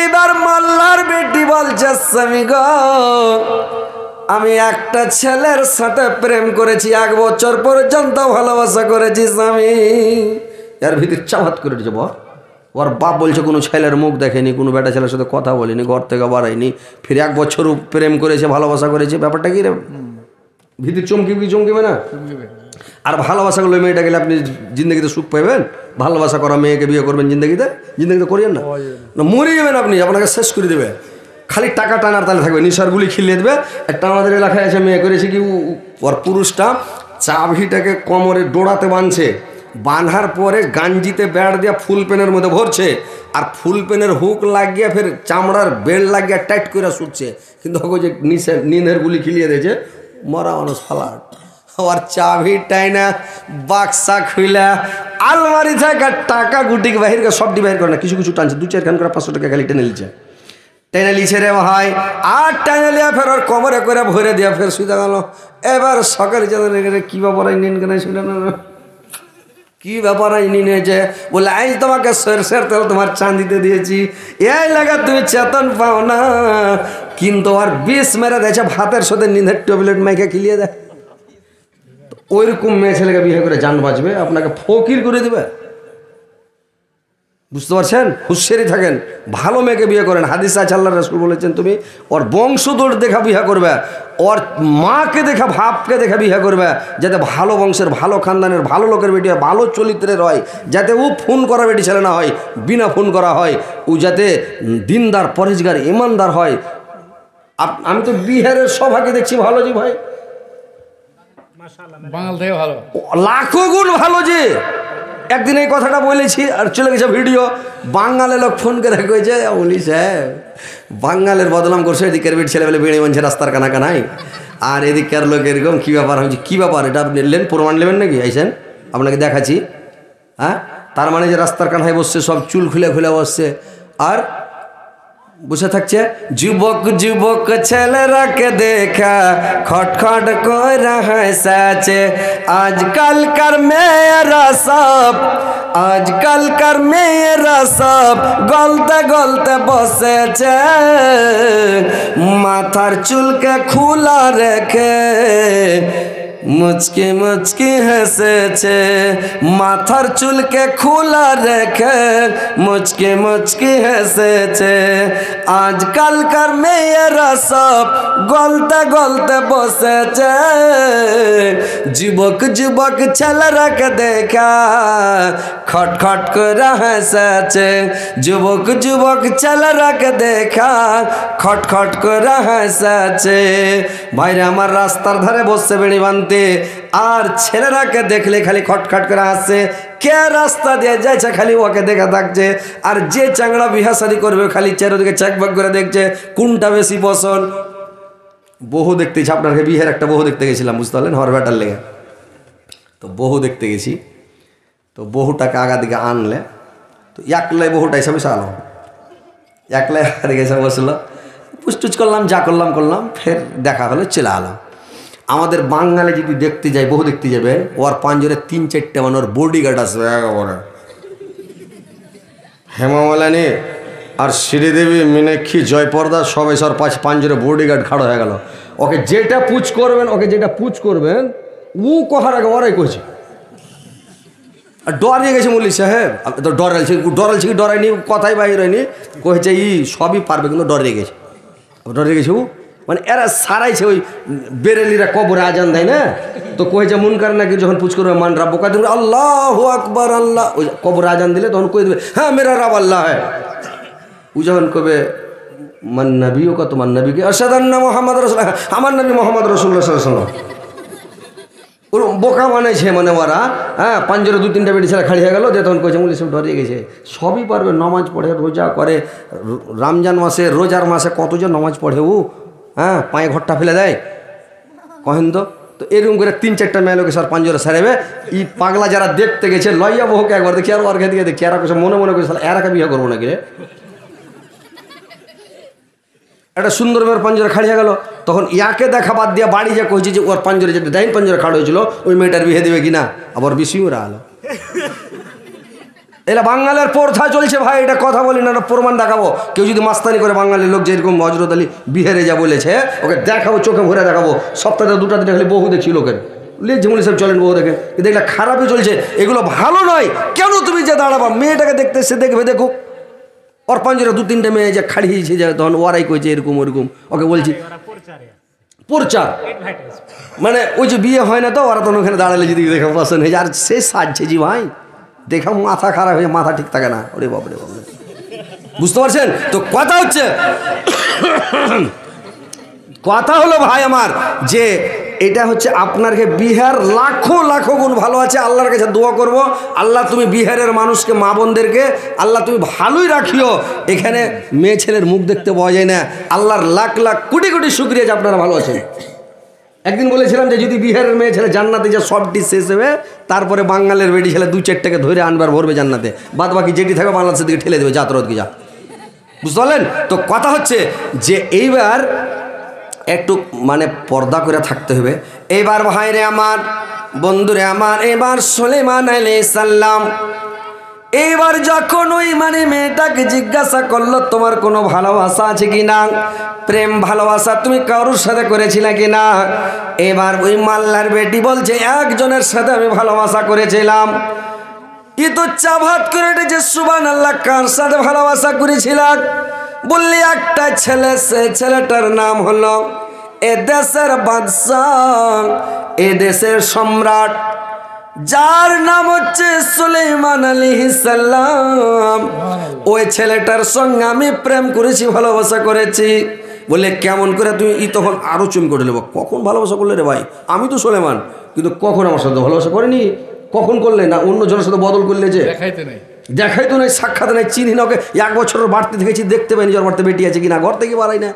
এবার মাল্লার বেটি বলছে স্বামী গো, আমি একটা ছেলের সাথে প্রেম করেছি, 1 বছর পর্যন্ত ভালোবাসা করেছি স্বামী। এর ভিতরে চাপাত করে দিচ্ছে বল। ওর বাপ বলছে কোনো ছেলের মুখ দেখেনি, কোনো বেটা ছেলের সাথে কথা বলেনি, ঘর থেকে বাড়ায়নি, ফির 1 বছর প্রেম করেছে, ভালোবাসা করেছে। ব্যাপারটা কি রে? ভিতরে চমকিবে না? আর ভালোবাসাগুলো মেয়েটা গেলে আপনি জিন্দগিতে সুখ পাবেন? ভালোবাসা করা মেয়েকে বিয়ে করবেন জিন্দগিতে করিয়েন না, মরে যাবেন আপনি, আপনাকে শেষ করে দেবে। খালি টাকা টানার তালে থাকবে, নিশার গুলি খিলিয়ে দেবে। একটা আমাদের এলাকায় আছে মেয়ে করেছে কি, ওর পুরুষটা চাবিটাকে কোমরে ডোড়াতে বাঁধছে, বাঁধার পরে গাঞ্জিতে ব্যাট দিয়ে ফুল পেনের মধ্যে ভরছে, আর ফুল পেনের হুক লাগিয়ে ফের চামড়ার বেল্ট লাগিয়ে টাইট করে শুটছে। কিন্তু ওকে যে নিনের গুলি খিলিয়ে দিয়েছে, মরা মানুষ ফালাট। আর চাবি টাইনা বাক্সা খুইলা আলমারি থেকে টাকা গুটিকে বাহির করে সবটি বাহির করে না, কিছু কিছু টানছে, 2-4 খান করে 500 টাকা খালি টেনে লিছে রে ভাই। আর টেনে লিয়া ফের ওর কোমরে করে ভরে দিয়া ফের শুয়ে গেল। এবার সকালে কি ব্যাপার নিন কেন শুনে না, কি ব্যাপার নিয়েছে বলে, আজ তোমাকে সরষের তেল তোমার চাঁদিতে দিয়েছি, এই লাগা তুমি চেতন পাও না। কিন্তু আর 20 মেরে দিয়েছে, ভাতের সাথে নিঁদের ট্যাবলেট মাইকে খিলিয়ে দেয়। ওইরকম মেয়ে ছেলেকে বিয়ে করে জান বাঁচবে, আপনাকে ফকির করে দেবে। বুঝতে পারছেন? হুঁশিয়ারি থাকেন, ভালো মেয়েকে বিয়ে করেন। হাদিস আছে, আল্লাহ রাসূল বলেছেন তুমি ওর বংশধর দেখা বিয়ে করবে, ওর মাকে দেখা বাপকে দেখা বিয়ে করবে, যাতে ভালো বংশের, ভালো খানদানের, ভালো লোকের বেটি হয়, ভালো চরিত্রের হয়, যাতে ও ফোন করা বেটি ছেলে না হয়, বিনা ফোন করা হয়, ও যাতে দিনদার, পরেজগার, ইমানদার হয়। আমি তো বিহারের সভাকে দেখছি ভালো জি ভাই, বাঙাল থেকে ভালো, লাখো গুণ ভালো। যে একদিন এই কথাটা বলেছি আর চলে গেছে ভিডিও, বাঙালের লোক ফোন করে কয়েছে, বলিস হ্যাঁ বাঙালের বদনাম করছে, এদিকের বেট ছেলেবেলে বেড়ে মানছে রাস্তার কানায়, আর এদিককার লোক এরকম। কী ব্যাপার? আমি কী ব্যাপার এটা আপনি নিলেন, প্রমাণ নেবেন নাকি? আইসেন আপনাকে দেখাচ্ছি। হ্যাঁ, তার মানে যে রাস্তার কানায় বসছে, সব চুল খুলে খুলে বসছে আর বসে থাকছে। যুবক যুবক ছেলেরাকে দেখা খটখট করে হাসছে, আজকালকার মেয়েরা সব গলতে গলতে বসেছে, মাথার চুলকে খোলা রেখে মুচকি মুচকি হেসেছে, মাথার চুলকে খোলা রেখে মুচকি মুচকি হেসেছে। আজকালকার মেয়েরা সব গলতে গলতে বসেছে, যুবক যুবক ছেলেরাকে দেখা খটখট করে হেসেছে, যুবক যুবক ছেলেরাকে দেখা খটখট করে হেসেছে। ভাইরা আমার রাস্তার ধারে বসছে বেড়ি বানতে, আর ছেলেরাকে দেখলে খালি খটখট করে হাসছে। কে রাস্তা দিয়ে যাচ্ছে খালি ওকে দেখা থাকছে, আর যে চাংড়া বিহা শাদী করবে খালি চারোদিকে চেকবাক করে দেখছে কোনটা বেশি পছন্দ। বহু দেখতেছি, আপনাকে বিয়ের একটা বহু দেখতে গেছিলাম, বুঝতে পারলেন, হর ব্যাটার লেগে। তো বহু দেখতে গেছি, তো বহুটাকে আগা দিকে আনলে তো একলাই বহুটা হিসাবে সালো, একলাই দিকে এসে বসলো, পুষ্টুচ করলাম, যা করলাম, ফের দেখা হলো, চলে আলাম। আমাদের বাঙালি যদি দেখতে যায়, বহু দেখতে যাবে, ওর পাঞ্জরে 3-4টে মানে ওর বডিগার্ড আসবে একেবারে, হেমামালিনী আর শ্রীদেবী, মীনাক্ষী, জয়পর্দা সবাই সর পাঞ্জরে বডিগার্ড খাড়ো হয়ে গেল। ওকে যেটা পুচ করবেন ও কহার আগে ওরাই কইছে। আর ডরিয়ে গেছে মল্লিক সাহেব, তো ডরাইছে কি ডরাইনি, কথাই বাহির হয়নি, কয়েছে ই সবই পারবে, কিন্তু ডরিয়ে গেছে ও। মানে এরা সারাইছে, ওই বেরেলিরা কবরে আজান দেয় না, তো কয়েছে মন কার নাকি যখন পুচ করবে মানরা বোকা দেবে আল্লাহু আকবার, আল্লাহ, ওই কবরে আজান দিলে তখন কয়ে দেবে হ্যাঁ মেরা রাব আল্লাহ হ্যাঁ। ও যখন কবে মান নবী ও কত মান নবীকে আশহাদু মুহাম্মাদ রাসূলুল্লাহ, আমার নবী মুহাম্মদ রাসূলুল্লাহ সাল্লাল্লাহু আলাইহি ওয়াসাল্লাম, ওর বোকা বানাইছে মানে ওরা। হ্যাঁ, পাঞ্জরে 2-3টা বেটি ছেলে খাড়ি হয়ে গেল, যে তখন কয়েছে মুলি সব ডরিয়ে গেছে। সবই পারবে, নমাজ পড়ে, রোজা করে, রমজান মাসে, রোজার মাসে কতজন নমাজ পড়ে ও, হ্যাঁ, পায়ে ঘরটা ফেলে দেয় কহেন তো। তো এরকম করে 3-4টা মেয়ে লোকে সব পাঞ্জরে সারাবে। ই পাগলা যারা দেখতে গেছে লইয়া বহুকে একবার দেখি, আর ওর দিকে দেখি, এরা কিছু মনে মনে করছে এরাকে বিয়ে করবো নাকি রে। একটা সুন্দর মেয়ের পাঞ্জরে খাড়িয়ে গেল, তখন ইয়াকে দেখা বাদ দিয়ে বাড়ি যা কইছে যে ওর পাঞ্জরে যেটা ডাইন পাঞ্জরে খাড়ো হয়েছিল ওই মেয়েটার বিয়ে দেবে কিনা, আবার বেশি ওরা আলো। এটা বাঙালির প্রথা চলছে ভাই, এটা কথা বলি না, এটা প্রমাণ দেখাবো। কেউ যদি মাস্তানি করে বাঙালির লোক যেরকম হজরত আলী বিহারে যা বলেছে ওকে দেখাবো, চোখে ভরে দেখাবো। সপ্তাহে 2টা 3টা খালি বহু দেখছি লোকের যেমনি সব চলেন বহু দেখে, কিন্তু এগুলো খারাপই চলছে, এগুলো ভালো নয়। কেন তুমি যে দাঁড়াবা, মেয়েটাকে দেখতে সে দেখবে, দেখুক ওর পাঞ্জরে 2-3টে মেয়ে যে খাড়িয়েছে যায় তখন ওরাই কইছে এরকম ওরকম, ওকে বলছি প্রচার মানে ওই যে বিয়ে হয় না তো ওরা তখন ওখানে দাঁড়ালে যদি দেখা পছন্দ হয়ে যায়, আর সে সাজছে জি ভাই, দেখা মাথা খারাপ হয়ে মাথা ঠিক থাকে না। ওরে বাপরে বাপরে, বুঝতে পারছেন তো? কথা হচ্ছে কথা হলো ভাই আমার যে এটা হচ্ছে আপনাকে বিহার লাখো লাখো গুণ ভালো আছে। আল্লাহর কাছে দোয়া করব, আল্লাহ তুমি বিহারের মানুষকে, মা বোনদেরকে আল্লাহ তুমি ভালোই রাখিও। এখানে মেয়ে ছেলের মুখ দেখতে পাওয়া যায় না। আল্লাহর লাখ লাখ কোটি কোটি শুকরিয়া যে আপনারা ভালো আছেন। একদিন বলেছিলাম যে যদি বিহারের মেয়ে ছেলে জান্নাতে যে সবটি শেষ হবে, তারপরে বাঙালির বেটি ছেলে 2-4টাকে ধরে আনবার ভরবে জান্নাতে, বাদ বাকি যেটি থাকবে বাংলাদেশের দিকে ঠেলে দেবে, যাত্রতকে যা। বুঝতে পারলেন তো? কথা হচ্ছে যে এইবার একটু মানে পর্দা করে থাকতে হবে। এইবার ভাইরে আমার, বন্ধুরে আমার, এবার সুলাইমান আলাইহিস সালাম এইবার যখন ওই মানে মেয়েটাকে জিজ্ঞাসা করলো তোমার কোনো ভালোবাসা আছে কিনা, প্রেম ভালোবাসা তুমি কারোর সাথে করেছিলে কিনা, এবার ওই মাল্লার বেটি বলছে একজনের সাথে আমি ভালোবাসা করেছিলাম। ই তো চাভাত করে যে সুবহানাল্লাহ, কার সাথে ভালোবাসা করেছিলাম? বললি একটা ছেলে, সে ছেলেটার নাম হলো এ দেশের বাদশাহ, এ দেশের সম্রাট, যার নাম হচ্ছে সুলাইমান আলাইহিস সালাম। ওই ছেলেটার সঙ্গে আমি প্রেম করেছি, ভালোবাসা করেছি। বলে কেমন করে তুমি? ই তখন আরো চুম করে নেব, কখন ভালোবাসা করলে রে ভাই? আমি তো সুলাইমান, কিন্তু কখন আমার সাথে ভালোবাসা করেনি? কখন করলে? না অন্য জনের সাথে বদল করলে, যে দেখাই তো নাই, সাক্ষাৎ নাই, চিনি না ওকে। 1 বছরের বাড়তে দেখেছি, দেখতে পাই নিজের বাড়তে বেটি আছে কিনা, ঘর থেকে বাড়াই না,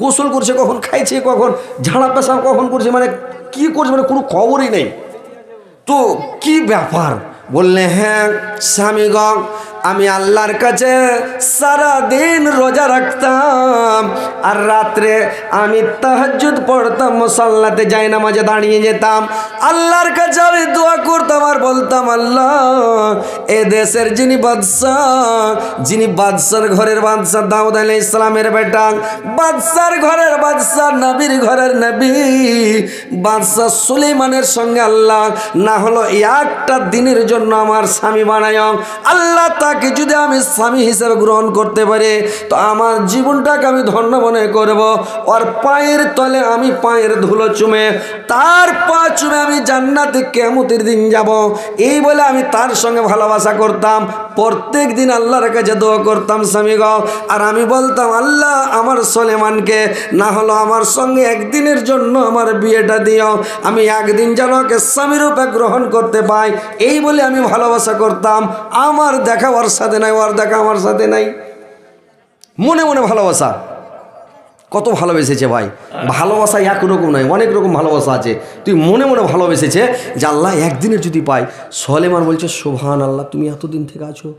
গোসল করছে কখন, খাইছে কখন, ঝাড়া পেশাব কখন করছে, মানে কি করছে মানে কোনো খবরই নেই। তো কি ব্যাপার? বললে হ্যাঁ স্বামীগণ, আমি আল্লাহর কাছে সারা দিন রোজা রাখতাম, আর রাত্রে আমি তাহাজ্জুদ পড়তাম, মুসাল্লাতে যাই নামাজে দাঁড়িয়ে যেতাম, আল্লাহর কাছে আমি দোয়া করতাম আর বলতাম আল্লাহ এ দেশের যিনি বাদশাহ, যিনি বাদশার ঘরের বাদশাহ দাউদ আলাইহিস সালামের বেটা, বাদশার ঘরের বাদশাহ, নবীর ঘরের নবী বাদশাহ সুলাইমানের সঙ্গে আল্লাহ না হলো একটা দিনের জন্য আমার স্বামী বানায়, আল্লাহ তাকে যদি আমি স্বামী হিসেবে গ্রহণ করতে পারি তো আমার জীবনটাকে আমি ধন্য মনে করব। ওর পায়ের তলে আমি পায়ের ধুলো চুমে, তার পা চুমে আমি জান্নাতে কিয়ামতের দিন যাব। এই বলে আমি তার সঙ্গে ভালোবাসা করতাম, প্রত্যেক দিন আল্লাহর কাছে দোয়া করতাম স্বামী গো। আর আমি বলতাম আল্লাহ আমার সুলাইমানকে না হলো আমার সঙ্গে একদিনের জন্য আমার বিয়েটা দিও, আমি একদিন যেন ওকে স্বামী রূপে গ্রহণ করতে পাই। এই বলে আমি ভালোবাসা করতাম। আমার দেখা ওর সাথে নাই, ওর দেখা আমার সাথে নাই, মনে মনে ভালোবাসা। কত ভালোবেসেছে ভাই, ভালোবাসা একরকম নয়, অনেক রকম ভালোবাসা আছে। তুই মনে মনে ভালোবেসেছে যে আল্লাহ একদিনের যদি পাই। সুলাইমান বলছে সুবহানাল্লাহ, তুমি এতদিন থেকে আছো,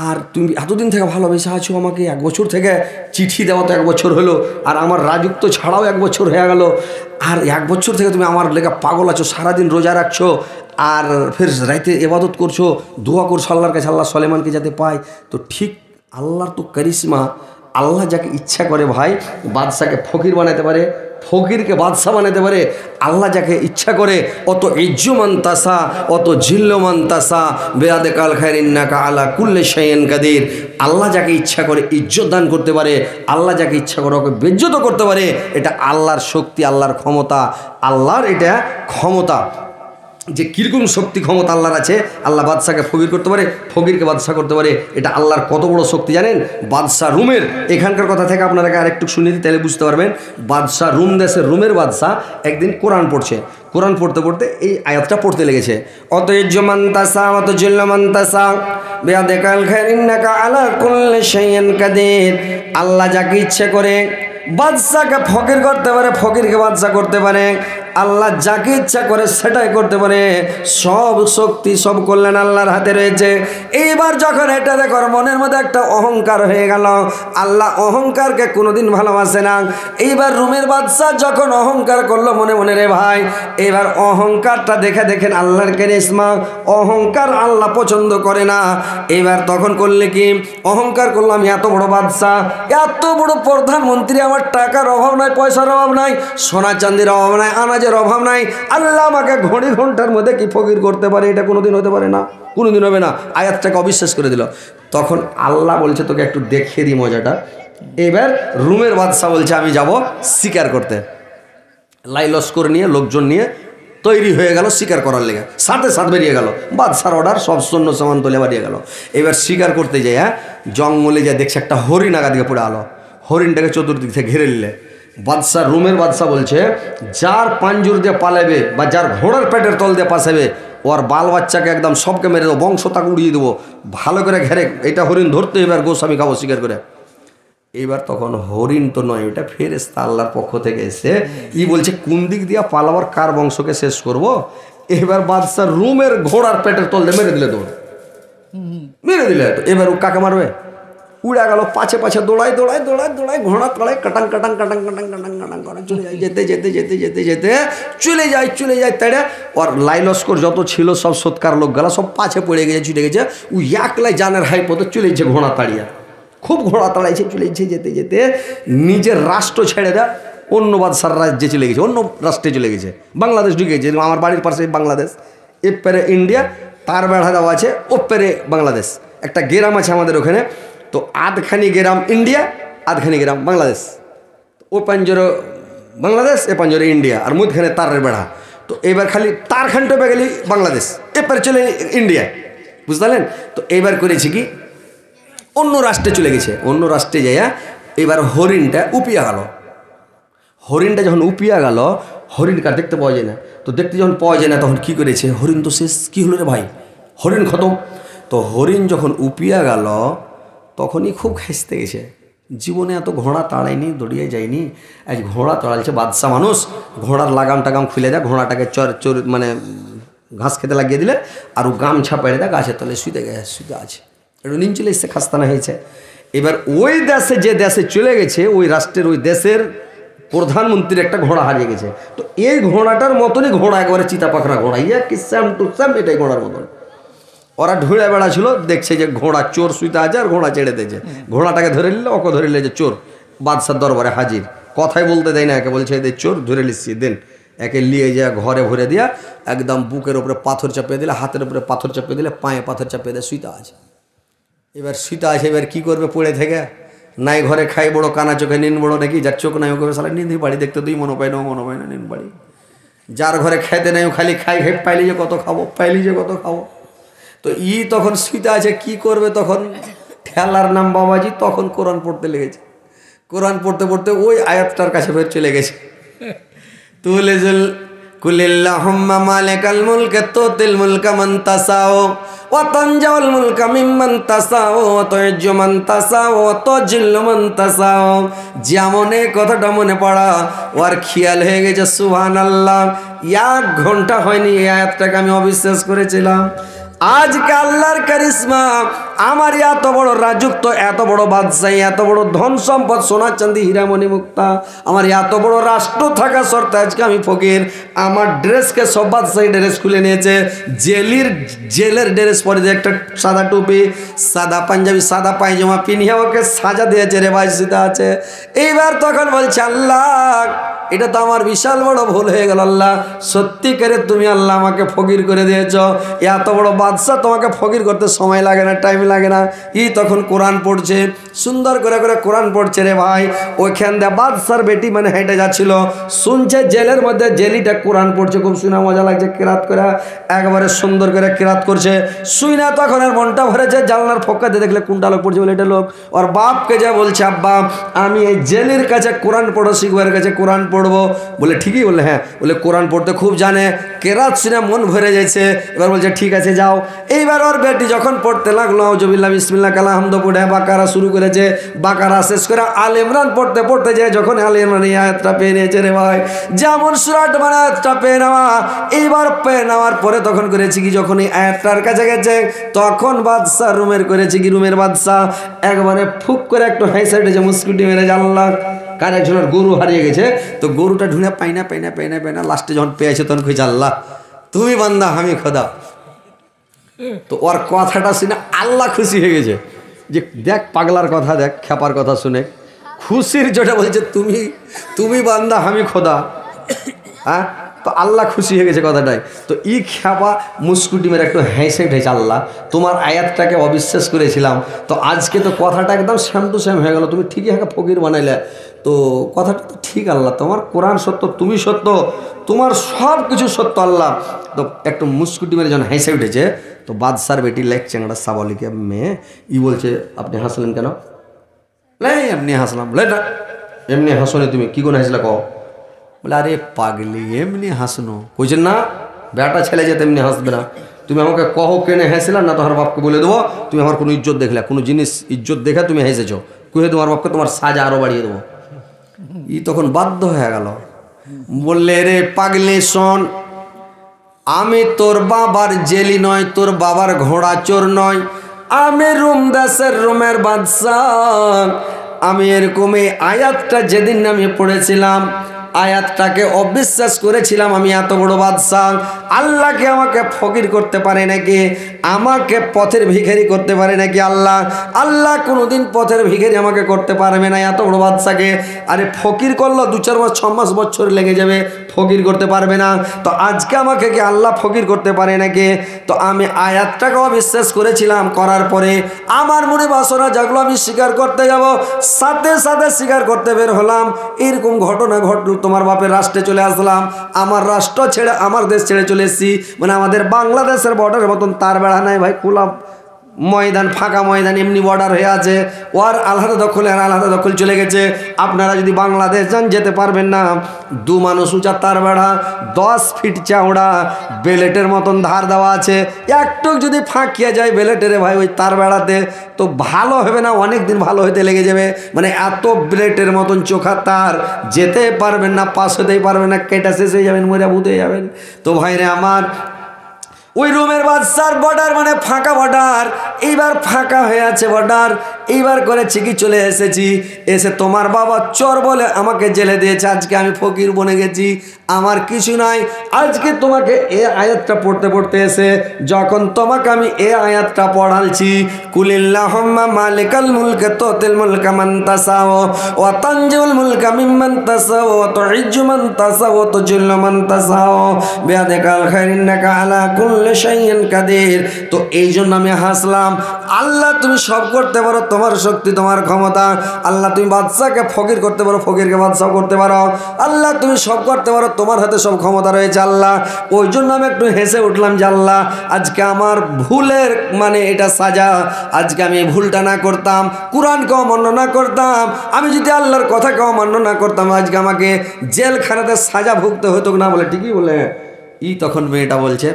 আর তুমি এতদিন থেকে ভালোবেসে আছো আমাকে, 1 বছর থেকে, চিঠি দেওয়া তো 1 বছর হলো, আর আমার রাজত্ব ছাড়াও 1 বছর হয়ে গেল, আর 1 বছর থেকে তুমি আমার লেগে পাগল আছো, সারাদিন রোজা রাখছো, আর ফের রাইতে ইবাদত করছো, দোয়া করছো আল্লাহর কাছে আল্লাহ সুলাইমানকে যাতে পাই। তো ঠিক আল্লাহর তো কারিশমা, আল্লাহ যাকে ইচ্ছা করে ভাই বাদশাকে ফকির বানাতে পারে, ফকিরকে বাদশাহ বানাতে পারে। আল্লাহ যাকে ইচ্ছা করে অত ইজ্জুমান তাসা, অত জিল্লমান তাসা, বেয়াদে কাল খায়রিন্নাকা আলা কুল্লি শাইইন কাদির। আল্লাহ যাকে ইচ্ছা করে ইজ্জত দান করতে পারে, আল্লাহ যাকে ইচ্ছা করে ওকে বেজ্জত করতে পারে। এটা আল্লাহর শক্তি, আল্লাহর ক্ষমতা, আল্লাহর এটা ক্ষমতা, যে কীরকম শক্তি ক্ষমতা আল্লাহর আছে। আল্লাহ বাদশাকে ফকির করতে পারে, ফকিরকে বাদশাহ করতে পারে। এটা আল্লাহর কত বড় শক্তি জানেন? বাদশাহ রুমের, এখানকার কথা থেকে আপনারাকে আরেকটু শুনে দিই তাহলে বুঝতে পারবেন। বাদশাহ রুম দেশের রুমের বাদশাহ একদিন কোরআন পড়ছে, কোরআন পড়তে পড়তে এই আয়াতটা পড়তে লেগেছে, অত ইজ্জুমান তাসা অত জিল্লমান তাসা বিয়াদিকাল খায়রিন্নাকা আলা কুল্লি শাইইন কাদির। আল্লাহ যাকে ইচ্ছে করে বাদশাকে ফকির করতে পারে, ফকিরকে বাদশাহ করতে পারে। আল্লাহ যাকে ইচ্ছা করে সেটাই করতে পারে, সব শক্তি সব কল্যাণ আল্লাহর হাতে রয়েছে। এইবার যখন এটা দেখো মনের মধ্যে একটা অহংকার হয়ে গেল, আল্লাহ অহংকারকে কোনোদিন ভালোবাসে না। এইবার রুমের বাদশা যখন অহংকার করলো মনে মনে, রে ভাই এবার অহংকারটা দেখে দেখেন আল্লাহর কারিশমা, অহংকার আল্লাহ পছন্দ করে না। এইবার তখন করলে কি অহংকার করলো, আমি এত বড় বাদশা, এত বড় প্রধানমন্ত্রী, আমার টাকার অভাব নাই, পয়সার অভাব নাই, সোনা চাঁদির অভাব নাই, আনাজের অভাব নাই, আল্লাহ আমাকে ঘড়ি ঘন্টার মধ্যে কি ফকির করতে পারে? এটা কোনোদিন হতে পারে না, কোনোদিন হবে না। আয়াতটাকে অবিশ্বাস করে দিল। তখন আল্লাহ বলছে তোকে একটু দেখিয়ে দিই মজাটা। এবার রুমের বাদশা বলছে আমি যাব শিকার করতে। লাই লস্কর নিয়ে লোকজন নিয়ে তৈরি হয়ে গেল শিকার করার লেগে, সাথে সাথ বেরিয়ে গেল, বাদশার অর্ডার, সব সৈন্য সামান তুলে বেরিয়ে গেল। এবার শিকার করতে যাই, জঙ্গলে যা দেখছে একটা হরিণ আগা দিকে পড়ে আলো, হরিণটাকে চতুর্দিক থেকে ঘিরে নিলে। বাদশাহ, রুমের বাদশাহ বলছে যার পাঞ্জুর দিয়ে পালাবে বা যার ঘোড়ার পেটের তল দিয়ে পাশাবে ওর বাল বাচ্চাকে একদম সবকে মেরে দেবো, বংশ তাকে উড়িয়ে দেবো, ভালো করে ঘেরে এটা হরিণ ধরতে, এবার গোস্বামী খাবো শিকার করে। এইবার তখন হরিণ তো নয়, ওটা ফেরেশতা আল্লাহর পক্ষ থেকে এসে বলছে কোন দিক দিয়ে পালাবার, কার বংশকে শেষ করব। এবার বাদশাহ রুমের ঘোড়ার পেটের তল দিয়ে মেরে দিলে, দৌড় মেরে দিলে। এবার ও কাকে মারবে? উড়ে গেল, পাছে পাছে দৌড়ায় দৌড়ায় দৌড়ায় দৌড়ায়, ঘোড়া তলায় কাটাং কাটাং কাটাং কাটাং কাটাং কাটাং করে চলে যায়, যেতে যেতে যেতে যেতে যেতে চলে যায় তেড়ে। ওর লাই লস্কর যত ছিল সব সৎকার লোক গেলা সব পাছে পড়ে গেছে, ছুটে গেছে। ও একলাই জানের হাই পথে চলে যাচ্ছে, ঘোড়া তাড়িয়া খুব ঘোড়া তাড়াইছে, চলেছে যেতে যেতে নিজের রাষ্ট্র ছেড়ে দেয়, অন্য বাদশার রাজ্যে চলে গেছে, অন্য রাষ্ট্রে চলে গেছে, বাংলাদেশ ঢুকে গেছে। আমার বাড়ির পাশে বাংলাদেশ, এপারে ইন্ডিয়া, তার বেড়া দেওয়া আছে, ওপারে বাংলাদেশ। একটা গ্রাম আছে আমাদের ওখানে, তো আধখানি গ্রাম ইন্ডিয়া, আধখানি গ্রাম বাংলাদেশ। ও পাঞ্জরে বাংলাদেশ, এ পাঞ্জরে ইন্ডিয়া, আর মধ্যখানে তারের বেড়া। তো এবার খালি তারখান টোপে গেলি বাংলাদেশ, এপারে চলে ইন্ডিয়া, বুঝলেন? তো এইবার করেছি কি অন্য রাষ্ট্রে চলে গেছে, অন্য রাষ্ট্রে যাইয়া এবার হরিণটা উপিয়া গেল। হরিণটা যখন উপিয়া গেল, হরিণটা দেখতে পাওয়া যায় না। তো দেখতে যখন পাওয়া যায় না তখন কি করেছে, হরিণ তো শেষ, কি হলো রে ভাই, হরিণ খতম। তো হরিণ যখন উপিয়া গেল তখনই খুব খাইতে গেছে, জীবনে এত ঘোড়া তাড়ায়নি, দড়িয়ে যায়নি, আজ ঘোড়া তাড়াইছে। বাদশা মানুষ, ঘোড়ার লাগাম টাগাম খুলে দেয়, ঘোড়াটাকে চর মানে ঘাস খেতে লাগিয়ে দিলে, আর ও গামছা পেড়ে দেয়, গাছের তলে শুতে আছে। একটু নিন চলে এসছে, খাস্তানা হয়েছে। এবার ওই দেশে, যে দেশে চলে গেছে ওই রাষ্ট্রের ওই দেশের প্রধানমন্ত্রীর একটা ঘোড়া হারিয়ে গেছে। তো এই ঘোড়াটার মতনই ঘোড়া, একবারে চিতা পাখরা ঘোড়া, কি স্যাম টু স্যাম এটাই ঘোড়ার মতন। ওরা ঢুড়ে বেড়া ছিল, দেখছে যে ঘোড়া চোর শুইতে আছে আর ঘোড়া ছেড়ে দিয়েছে, ঘোড়াটাকে ধরে নিলে, ওকে ধরে নিলে যে চোর, বাদশার দরবারে হাজির, কথাই বলতে দেয় না, একে বলছে এদের চোর ধরে নিচ্ছি দেন। একে নিয়ে যা ঘরে ভরে দিয়া একদম বুকের উপরে পাথর চাপিয়ে দিলে, হাতের উপরে পাথর চাপিয়ে দিলে, পায়ে পাথর চাপিয়ে দিয়ে শুইতে আছে। এবার শুইতে আছে, এবার কী করবে পড়ে থেকে, নাই ঘরে খাই বড়, কানা চোখে নিন বড়, নাকি যার চোখ নাই ওকে সালা নিন্দি বাড়ি, দেখতে তুই মনে পাই না নিন বাড়ি। যার ঘরে খাইতে নাই ও খালি খাই পাইলি যে কত খাবো, খাবো। তো তখন শুইতে আছে, কি করবে তখন, ঠেলার নাম বাবাজি, তখন কোরআন পড়তে লেগেছে। কোরআন পড়তে পড়তে ওই আয়াতটার কাছে ফের চলে গেছে, তুলেজুল কুলিল্লাহুম্মা মালিকাল মুলকি তুতিল মুলকা মান তাসাউ ওয়া তানজাউল মুলকা মিম্মান তাসাউ ওয়া তুইজ্জু মান তাসাউ ওয়া তুজিল্লু মান তাসাউ। যেমন কথাটা মনে পড়া ওর খেয়াল হয়ে গেছে, সুবহানাল্লাহ। 1 ঘন্টা হয়নি এই আয়াতটাকে আমি অবিশ্বাস করেছিলাম। আজকে আল্লাহর কারিশমা, আমার এত বড় রাজত্ব, এত বড় বাদশাহী, এত বড় ধন সম্পদ, সোনা চাঁদি হীরামণি মুক্তা, আমার এত বড় রাষ্ট্র থাকা সত্ত্বে আজকে আমি ফকির। আমার ড্রেসকে সব বাদশাহী ড্রেস খুলে নিয়েছে, জেলের ড্রেস পরে যে একটা সাদা টুপি, সাদা পাঞ্জাবি, সাদা পায়জামা পিনিয়ে ওকে সাজা দিয়েছে, রে ভাই সীতা আছে। এইবার তখন বলছে আল্লাহ এটা তো আমার বিশাল বড় ভুল হয়ে গেল, আল্লাহ সত্যিকারে তুমি আল্লাহ আমাকে ফকির করে দিয়েছ, এত বড় বাদশা, তোমাকে ফকির করতে সময় লাগে না, টাইম লাগে না। তখন কোরআন পড়ছে, সুন্দর করে কোরআন পড়ছে রে ভাই। ওইখান দিয়ে বাদশার বেটি মানে হেঁটে যাচ্ছিল, শুনছে জেলের মধ্যে জেলিটা কোরআন পড়ছে, খুব শুনে মজা লাগছে, কিরাত করে একবারে সুন্দর করে কিরাত করছে। শুই না তখন আর মনটা ভরেছে, জানলার ফক্কাতে দেখলে কোনটা লোক পড়ছে বলে এটা লোক। ওর বাপকে যা বলছে, আব্বা আমি এই জেলের কাছে কোরআন পড়ো, শিখবার কাছে কোরআন পড়ো, পড়বো? বলে ঠিকই। বলে হ্যাঁ। বলে কোরআন পড়তে খুব জানে, কেরাত শুনে মন ভরে যাচ্ছে। এবার বলছে ঠিক আছে যাও। এইবার ওর বেটি যখন পড়তে লাগলো আউযুবিল্লাহ বিসমিল্লাহ কালা হামদ পড়ে বাকারা শুরু করেছে, বাকারা শেষ করে আল ইমরান পড়তে পড়তে যায় যখন আল ইমরান এই আয়াতটা পেয়ে নিয়েছে রে ভাই, যেমন সূরাটা মানে আয়াতটা পেয়ে নেওয়া, এইবার পেয়ে নেওয়ার পরে তখন করেছি কি, যখন এই আয়াতটার কাছে গেছে তখন বাদশা রুমের করেছে কি, রুমের বাদশা একবারে ফুক করে একটু হাইসা উঠেছে, মুস্কুটি মেরে আল্লাহ। কার একজনের গরু হারিয়ে গেছে, তো গরুটা ঢুঁড়ে পাইনা পাইনা পাইনা পাইনা লাস্টে যখন পেয়েছে তখন কইছে আল্লাহ তুমি বান্দা আমি খোদা। তো ওর কথাটা শুনে আল্লাহ খুশি হয়ে গেছে যে দেখ পাগলার কথা, দেখ খেপার কথা শুনে খুশির যেটা বলছে তুমি তুমি বান্দা আমি খোদা। হ্যাঁ, তো আল্লাহ খুশি হয়ে গেছে কথাটাই। তো ই খেপা মুস্কুটি মেরে একটু হেসে উঠেছে আল্লাহ তোমার আয়াতটাকে অবিশ্বাস করেছিলাম, তো আজকে তো কথাটা একদম সেম টু সেম হয়ে গেল, তুমি ঠিকই হাঁকা ফকির বানাইলে। তো কথাটা তো ঠিক আল্লাহ, তোমার কোরআন সত্য, তুমি সত্য, তোমার সব কিছু সত্য আল্লাহ। তো একটু মুস্কুটি মেরে যখন হেসে উঠেছে, তো বাদশার বেটি লেখ চেংড়া সাবলিকে মেয়ে ই বলছে আপনি হাসলেন কেন? এমনি হাসলাম। বলে না এমনি হাসনে তুমি কি করে হাসলে কও? বলে আরে পাগলি এমনি হাসনো। কইছেন না বেটা ছেলে যে তেমনি হাসবে না, তুমি আমাকে কহো কেনে হেসেলা না তোমার বাপকে বলে দেবো তুমি আমার কোনো ইজ্জত দেখলে, কোনো জিনিস ইজ্জত দেখে তুমি হেসেছো, কুহে তোমার বাপকে তোমার সাজা আরও বাড়িয়ে দেবো। ই তখন বাধ্য হয়ে গেল, বললে রে পাগলি শোন, আমি তোর বাবার জেলি নয়, তোর বাবার ঘোড়া চোর নয়, আমি রুম দাসের রুমের বাদশা। আমি এরকমই আয়াতটা যেদিন আমি পড়েছিলাম, আয়াতটাকে অবিশ্বাস করেছিলাম, আমি এত বড় বাদশা, আল্লাহকে আমাকে ফকির করতে পারে নাকি, আমাকে পথের ভিখারি করতে পারে নাকি আল্লাহ? আল্লাহ কোনোদিন পথের ভিখারি আমাকে করতে পারবে না এত বড় বাদশাকে। আরে ফকির করলো 2-4 মাস 6 মাস বছর লেগে যাবে, ফকির করতে পারবে না, তো আজকে আমাকে কি আল্লাহ ফকির করতে পারে নাকি? তো আমি আয়াতটাকে অবিশ্বাস করেছিলাম, করার পরে আমার মনে বাসনা জাগলো, আমি স্বীকার করতে যাব, সাথে সাথে স্বীকার করতে বের হলাম। এরকম ঘটনা ঘটল, তোমার বাপের রাষ্ট্রে চলে আসলাম, আমার রাষ্ট্র ছেড়ে আমার দেশ ছেড়ে চলে এসেছি, মানে আমাদের বাংলাদেশের বর্ডারের মতন তার বেড়া নাই ভাই, খোলা ময়দান, ফাঁকা ময়দান, এমনি বর্ডার হয়ে আছে, ওর আলাদা দখলে আর আলাদা দখল চলে গেছে। আপনারা যদি বাংলাদেশ যান যেতে পারবেন না, 2 মানুষ উঁচা তার বেড়া, 10 ফিট চওড়া, বেলেটের মতন ধার দেওয়া আছে, একটু যদি ফাঁকিয়ে যায় বেলেটের ভাই ওই তার বেড়াতে, তো ভালো হবে না, অনেক দিন ভালো হতে লেগে যাবে, মানে এত বেলেটের মতন চোখা তার, যেতে পারবেন না, পাশ হতেই পারবেন না, কেটা শেষ হয়ে যাবেন, মরে ভূতে যাবেন। তো ভাইরে আমার, ওই রুমের বাদশার বর্ডার মানে ফাঁকা বর্ডার, এইবার ফাঁকা হয়ে আছে বর্ডার, এইবার করেছি কি চলে এসেছি, এসে তোমার বাবা চোর বলে আমাকে জেলে দিয়েছে, আজকে আমি ফকির বনে গেছি, আমার কিছু নাই। আজকে তোমাকে এ আয়াতটা পড়তে পড়তে এসে যখন তোমাকে আমি এ আয়াতটা পড়ালছি, কুলিল্লাহুম্মা মালিকাল মুলক তুতিল মুলকা মান তাশাউ ওয়া তানজিউল মুলকা মিম্মান তাশাউ ওয়া তুইজ্জু মান তাশাউ ওয়া তুযিল্লু মান তাশাউ বিয়াদিকাল খায়র ইন্নাকা আলা কুল্লি শাইইন কাদির। তো এই জন্য আমি হাসলাম, আল্লাহ তুমি সব করতে পারো, তোমার শক্তি, তোমার ক্ষমতা, আল্লাহ তুমি বাদশাকে ফকির করতে পারো, ফকিরকে বাদশাহ করতে পারো, আল্লাহ তুমি সব করতে পারো, তোমার হাতে সব ক্ষমতা রয়েছে আল্লাহ। ওই জন্য আমি একটু হেসে উঠলাম যে আল্লাহ আজকে আমার ভুলের মানে এটা সাজা, আজকে আমি ভুলটা না করতাম, কোরআনকে অমান্য না করতাম, আমি যদি আল্লাহর কথাকে অমান্য না করতাম, আজকে আমাকে জেলখানাতে সাজা ভুগতে হতো না। বলে ঠিকই বলে। তখন মেয়েটা বলছে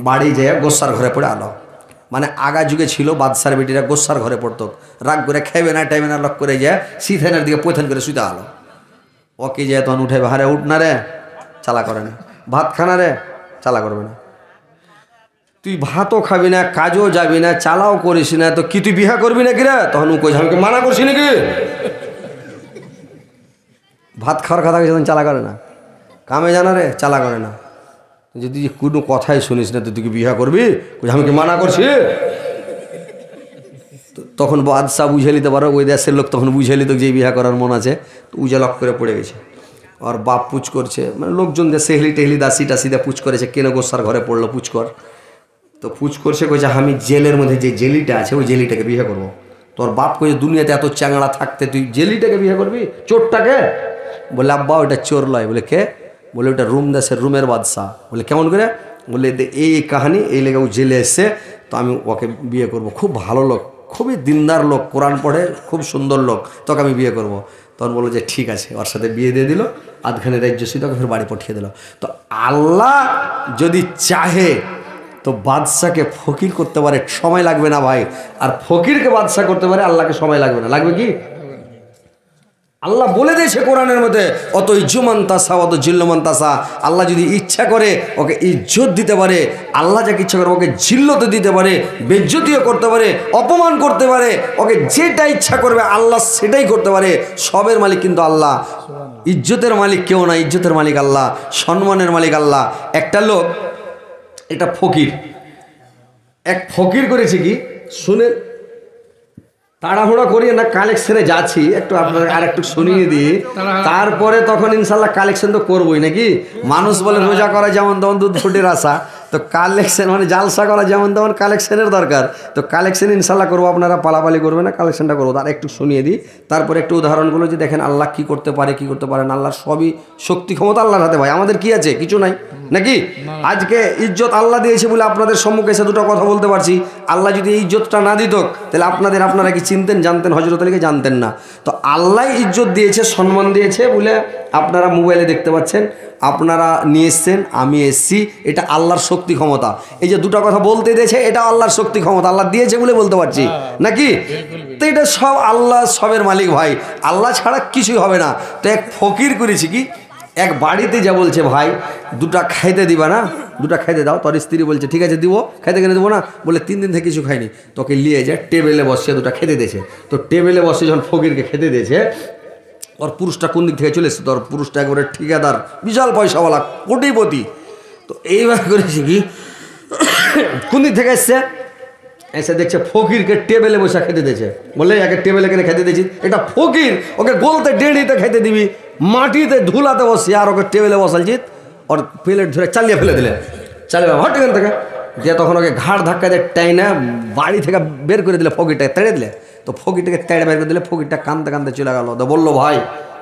বাড়ি যেয়ে গোস্সার ঘরে পড়ে আলো, মানে আগা যুগে ছিল বাদশার বেটিরা গোস্সার ঘরে পড়তো, রাগ করে খাইবে না টাইবে না লক করে যায় সিথেনের দিকে পৈথান করে শুতে আলো, ওকে যায় তখন উঠে হারে উঠ না রে চালা করে না, ভাত খানা রে চালা করবে না, তুই ভাতও খাবি না, কাজও যাবি না, চালাও করিস না, তো কি তুই বিহা করবি নাকি রে? তখন ও কইছে আমাকে মানা করছি নাকি? ভাত খাওয়ার কথা কইছে চালা করে না, কামে জানা রে চালা করে না, যদি কোনো কথাই শুনিস না তুই কি বিহা করবি? আমি কি মানা করছি? তখন বাদশাহ বুঝে নিতে পারো, ওই দেশের লোক তখন বুঝে নিত যে বিহা করার মন আছে, তো উজা লক করে পড়ে গেছে। আর বাপ পুচ করছে, মানে লোকজন দিয়ে সেহলি টেহলি দাসি টাসি দিয়ে পুচ করেছে, কেন গোস্সার ঘরে পড়লো পুচ কর, তো পুচ করছে, কইছে আমি জেলের মধ্যে যে জেলিটা আছে ওই জেলিটাকে বিয়ে করবো। তোর বাপ কইছে দুনিয়াতে এত চ্যাংড়া থাকতে তুই জেলিটাকে বিয়ে করবি, চোরটাকে? বলে আব্বা ওটা চোর লয়। বলে কে? বলে ওটা রুম দাসের রুমের বাদশাহ। বলে কেমন করে? বলে এই কাহানি, এই লেগে ও জেলে এসছে, তো আমি ওকে বিয়ে করব, খুব ভালো লোক, খুবই দিনদার লোক, কোরআন পড়ে, খুব সুন্দর লোক, তোকে আমি বিয়ে করব। তখন বললো যে ঠিক আছে, ওর সাথে বিয়ে দিয়ে দিল, আধখানে রাজ্য তোকে ফের বাড়ি পাঠিয়ে দিল। তো আল্লাহ যদি চাহে তো বাদশাকে ফকির করতে পারে, সময় লাগবে না ভাই। আর ফকিরকে বাদশা করতে পারে, আল্লাহকে সময় লাগবে না। লাগবে কি? আল্লাহ বলে দিয়েছে কোরআনের মধ্যে, অত ইজ্জুমান তাসা অত জিল্লমান তাসা। আল্লাহ যদি ইচ্ছা করে ওকে ইজ্জত দিতে পারে, আল্লাহ যাকে ইচ্ছা করে ওকে জিল্লতে দিতে পারে, বেজ্জতিও করতে পারে, অপমান করতে পারে, ওকে যেটা ইচ্ছা করবে আল্লাহ সেটাই করতে পারে। সবের মালিক কিন্তু আল্লাহ, ইজ্জতের মালিক কেউ না, ইজ্জতের মালিক আল্লাহ, সম্মানের মালিক আল্লাহ। একটা লোক, এটা ফকির, এক ফকির করেছে কি শুনে, তাড়াহুড়া করিয়ে না কালেকশনে যাচ্ছি, একটু আপনার আর একটু শুনিয়ে দিই, তারপরে তখন ইনশাল্লাহ কালেকশন তো করবোই নাকি। মানুষ বলে রোজা করা যেমন তেমন দুধ ফুটের আশা, তো কালেকশন মানে জালসা করা যেমন তেমন কালেকশনের দরকার। তো কালেকশন ইনশাল্লাহ করবো, আপনারা পালাপালি করবে না, কালেকশনটা করবো। তার একটু শুনিয়ে দিই, তারপরে একটু উদাহরণগুলো যে দেখেন আল্লাহ কি করতে পারে কি করতে পারে না। আল্লাহর সবই শক্তি ক্ষমতা আল্লাহর হাতে ভাই, আমাদের কি আছে? কিছু নাই নাকি। আজকে ইজ্জত আল্লাহ দিয়েছে বলে আপনাদের সম্মুখে এসে দুটো কথা বলতে পারছি। আল্লাহ যদি এই ইজ্জতটা না দিত তাহলে আপনারা কি চিনতেন, জানতেন? হযরত আলীকে জানতেন না। তো আল্লাহ ইজ্জত দিয়েছে, সম্মান দিয়েছে বলে আপনারা মোবাইলে দেখতে পাচ্ছেন, আপনারা নিয়ে এসছেন, আমি এসছি, এটা আল্লাহর শক্তি ক্ষমতা। এই যে দুটো কথা বলতে দিয়েছে, এটা আল্লাহর শক্তি ক্ষমতা, আল্লাহ দিয়েছে বলে বলতে পারছি নাকি। তো এটা সব আল্লাহ, সবের মালিক ভাই, আল্লাহ ছাড়া কিছুই হবে না। তো এক ফকির করেছি কি, এক বাড়িতে যা বলছে ভাই দুটা খাইতে দিবা না, দুটা খাইতে দাও। তোর স্ত্রী বলছে ঠিক আছে দিব, খাইতে কেন দেবো না, বলে 3 দিন থেকে কিছু খাইনি। তোকে নিয়ে যায় টেবিলে বসিয়ে দুটা খেতে দিয়েছে। তো টেবিলে বসে যখন ফকিরকে খেতে দিয়েছে, ওর পুরুষটা কোন দিক থেকে চলে এসছে, তোর পুরুষটা একবারে ঠিকাদার, বিশাল পয়সাওয়ালা, কোটিপতি। তো এইবার করেছি কি, কোন দিক থেকে এসছে, এসে দেখছে ফকিরকে টেবিলে বসে খেতে দিয়েছে। বলে একে টেবিলে কেন খেতে দিয়েছি, এটা ফকির, ওকে গোলতে ডেড়িতে খেতে দিবি, মাটিতে ধুলাতে বসি, আর ওকে টেবিলে বসালছি, ওর প্লেট ধরে চালিয়ে ফেলে দিলে, চালিয়ে হট এখান থেকে দিয়ে তখন ওকে ঘাড় ধাক্কা দিয়ে টাইনা বাড়ি থেকে বের করে দিলে, ফকিরটাকে তেড়ে দিলে। তো ফকিরটাকে তেড়ে বের করে দিলে, ফকিরটা কাঁদতে কাঁদতে চলে গেল। তো বললো ভাই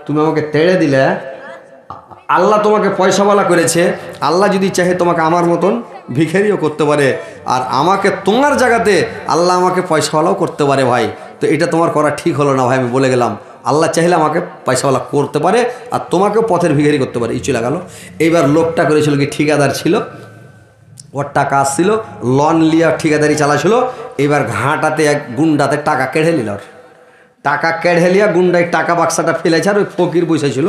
তুমি আমাকে তেড়ে দিলে, আল্লাহ তোমাকে পয়সাওয়ালা করেছে, আল্লাহ যদি চাহে তোমাকে আমার মতন ভিখারিও করতে পারে, আর আমাকে তোমার জায়গাতে আল্লাহ আমাকে পয়সাওয়ালাও করতে পারে ভাই। তো এটা তোমার করা ঠিক হলো না ভাই, আমি বলে গেলাম আল্লাহ চাইলে আমাকে পয়সাওয়ালা করতে পারে আর তোমাকেও পথের ভিখারি করতে পারে। এই চলে গেল। এইবার লোকটা করেছিল কি, ঠিকাদার ছিল, ওর টাকা আসছিল, লন লিয়া ঠিকাদারি চালাছিল। এবার ঘাটাতে এক গুন্ডাতে টাকা কেড়ে নিল, ওর টাকা কেড়ে লিয়া গুন্ডায় টাকা বাক্সাটা ফেলেছে, আর ওই ফকির বসেছিল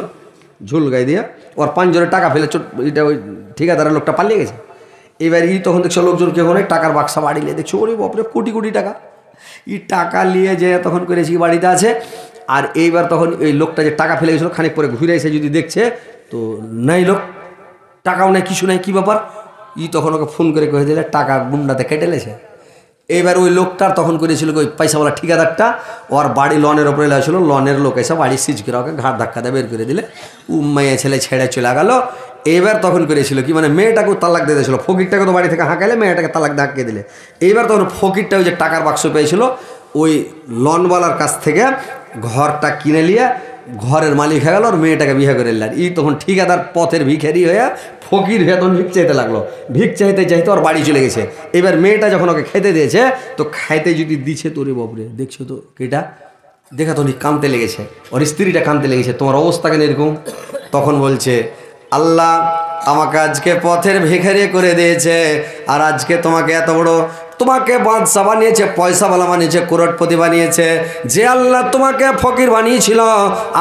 ঝুল গায়ে দিয়া, ওর পাঞ্জরে টাকা ফেলে এটা ওই ঠিকাদারের লোকটা পালিয়ে গেছে। এবার তখন দেখছো লোকজন কেউ নেই, টাকার বাক্সা বাড়ি নিয়ে দেখছো, ওরে বাপরে কোটি কোটি টাকা। টাকা নিয়ে যে তখন করেছি বাড়িতে আছে। আর এইবার তখন এই লোকটা যে টাকা ফেলে গেছিলো, খানিক পরে ঘুরে এসে যদি দেখছে তো নাই, লোক টাকাও নেই, কিছু নাই, কী ব্যাপার। তখন ওকে ফোন করে কয়ে দিলে টাকা গুন্ডাতে কেটে লেছে। এইবার ওই লোকটার তখন করেছিল ওই পয়সাওয়ালা ঠিকাদারটা, ওর বাড়ি লনের ওপরে লাগছিল, লনের লোক এসে বাড়ি সিজ করে ওকে ঘাট ধাক্কা দিয়ে বের করে দিলে, মেয়ে ছেলে ছেড়ে চলে গেল। এইবার তখন করেছিল কি, মানে মেয়েটাকেও তালাক দিয়ে দিয়েছিল, ফকিরটাকে তো বাড়ি থেকে হাঁকাইলে, মেয়েটাকে তালাক ধাক্কিয়ে দিলে। এইবার তখন ফকিরটা ওই যে টাকার বাক্স পেয়েছিল ওই লনওয়ালার কাছ থেকে ঘরটা কিনে নিয়ে ঘরের মালিক হয়ে গেল, আর মেয়েটাকে বিয়ে করে নিলেন। তখন ঠিকাদার পথের ভিখারি হয়ে ফকির হয়ে তখন ভিক চাইতে লাগলো, ভিক চাইতে চাইতে ওর বাড়ি চলে গেছে। এবার মেয়েটা যখন ওকে খেতে দিয়েছে, তো খাইতে যদি দিচ্ছে, তোরে বাপরে দেখছো তো কেটা দেখা, তো কাঁদতে লেগেছে, ওর স্ত্রীটা কাঁদতে লেগেছে, তোমার অবস্থা কেন এরকম। তখন বলছে আল্লাহ আমাকে আজকে পথের ভিখারি করে দিয়েছে, আর আজকে তোমাকে এত বড়, তোমাকে বাদশা বানিয়েছে, পয়সাওয়ালা বানিয়েছে, করোড়পতি বানিয়েছে। যে আল্লাহ তোমাকে ফকির বানিয়েছিল,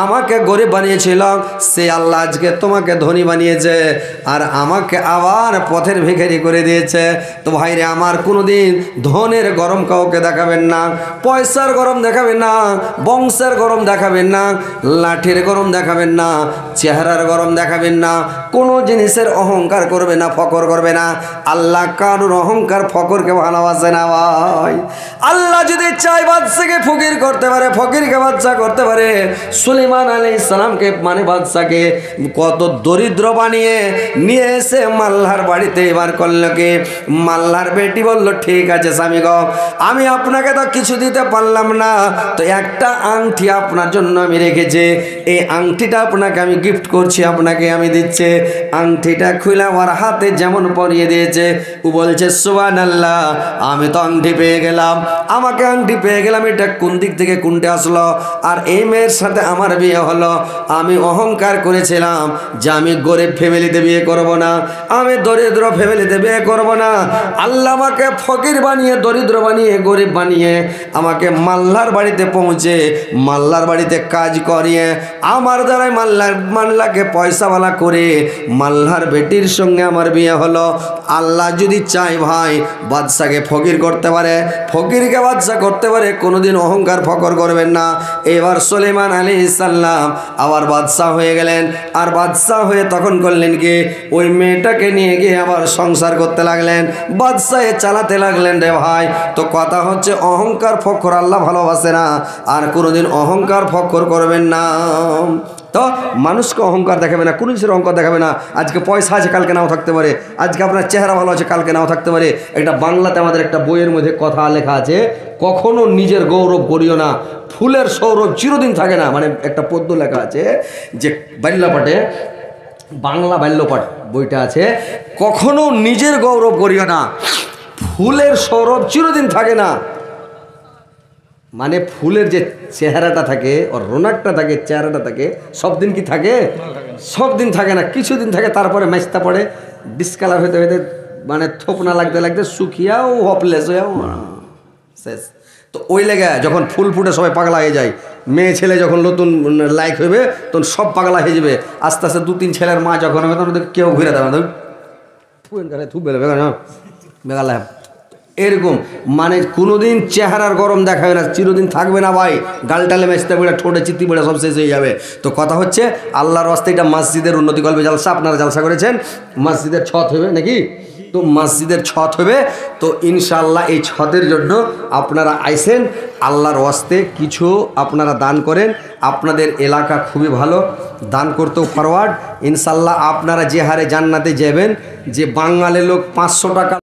আমাকে গরিব বানিয়েছিল, সে আল্লাহ আজকে তোমাকে ধনী বানিয়েছে, আর আমাকে আবার পথের ভিখারি করে দিয়েছে। তো ভাইরে আমার কোনোদিন ধনের গরম কাউকে দেখাবেন না, পয়সার গরম দেখাবেন না, বংশের গরম দেখাবেন না, লাঠির গরম দেখাবেন না, চেহারার গরম দেখাবেন না, কোনো জিনিসের অহংকার করবে না, ফকর করবে না। আল্লাহ কারুর অহংকার ফকরকে ভালোবাসে না ভাই। আল্লাহ যদি চায় বাদশাকে ফকির করতে পারে, ফকিরকে বাদশা করতে পারে। সুলাইমান আলাইহিস সালামকে মানে বাদশাকে কত দরিদ্র বানিয়ে নিয়ে এসে মাল্লার বাড়িতে এবার করল কি, মাল্লার বেটি বলল ঠিক আছে স্বামী গো, আমি আপনাকে তো কিছু দিতে পারলাম না, তো একটা আংটি আপনার জন্য আমি রেখেছি, এই আংটিটা আপনাকে আমি গিফট করছি, আপনাকে আমি দিচ্ছি। আংটিটা খুলে আমার হাতে যেমন পরিয়ে দিয়েছে, ও বলছে সুবহানাল্লাহ, আমি তো আংটি পেয়ে গেলাম, আমাকে আংটি পেয়ে গেলাম, এটা কোন দিক থেকে কোনটা আসলো, আর এই মেয়ের সাথে আমার বিয়ে হলো। আমি অহংকার করেছিলাম যে আমি গরিব ফ্যামিলিতে বিয়ে করব না, আমি দরিদ্র ফ্যামিলিতে বিয়ে করব না। আল্লাহ আমাকে ফকির বানিয়ে, দরিদ্র বানিয়ে, গরিব বানিয়ে আমাকে মাল্লার বাড়িতে পৌঁছে, মাল্লার বাড়িতে কাজ করিয়ে আমার দ্বারাই মাল্লাকে পয়সাওয়ালা করে মাল্লার বেটির সঙ্গে আমার বিয়ে হলো। আল্লাহ যদি চাই ভাই বাদশাকে ফকির করতে পারে, ফকিরকে বাদশা করতে পারে, কোনোদিন অহংকার ফকর করবেন না। এবার সুলাইমান আলাইহিস সালাম আবার বাদশা হয়ে গেলেন, আর বাদশা হয়ে তখন করলেন কি, ওই মেয়েটাকে নিয়ে গিয়ে আবার সংসার করতে লাগলেন, বাদশাহে চালাতে লাগলেন রে ভাই। তো কথা হচ্ছে অহংকার ফকর আল্লাহ ভালোবাসে না, আর কোনোদিন অহংকার ফকর করবেন না। তো মানুষকে অহংকার দেখাবে না, কোনো কিছুর অহংকার দেখাবে না। আজকে পয়সা আছে, কালকে নাও থাকতে পারে, আজকে আপনার চেহারা ভালো আছে, কালকে নাও থাকতে পারে। একটা বাংলাতে আমাদের একটা বইয়ের মধ্যে কথা লেখা আছে, কখনো নিজের গৌরব করিও না, ফুলের সৌরভ চিরদিন থাকে না। মানে একটা পদ্য লেখা আছে যে বাল্যপাঠে, বাংলা বাল্যপাঠ বইটা আছে, কখনো নিজের গৌরব করিও না, ফুলের সৌরভ চিরদিন থাকে না। মানে ফুলের যে চেহারাটা থাকে, ওর রোনাকটা থাকে, চেহারাটা থাকে, সব দিন কি থাকে? সব দিন থাকে না, কিছুদিন থাকে, তারপরে ম্যাচটা পড়ে, ডিসকালার হইতে হইতে, মানে থোপনা লাগতে লাগতে শুকিয়াও হপলেস হয়েও শেষ। তো ওই লেগে যখন ফুল ফুটে সবাই পাগলা হয়ে যায়, মেয়ে ছেলে যখন নতুন লাইক হইবে তখন সব পাগলা হয়ে যাবে। আস্তে আস্তে 2-3 ছেলের মা যখন হবে তখন কেউ ঘুরে দেবে না, মেঘালয় এরকম। মানে কোনোদিন চেহারার গরম দেখাবে না, চিরদিন থাকবে না ভাই, গালটালে মেচতে বেড়ে, ঠোঁটে চিত্তি বেড়ে সব শেষ হয়ে যাবে। তো কথা হচ্ছে আল্লাহর রাস্তে এটা মসজিদের উন্নতি কল্পে জালসা, আপনারা জালসা করেছেন, মসজিদের ছত হবে নাকি? তো মসজিদের ছত হবে, তো ইনশাআল্লাহ এই ছতের জন্য আপনারা আইসেন, আল্লাহর ওয়াস্তে কিছু আপনারা দান করেন। আপনাদের এলাকা খুবই ভালো, দান করতেও ফরওয়ার্ড। ইনশাআল্লাহ আপনারা যে হারে জান্নাতে যাবেন, যে বাঙালি লোক 500 টাকা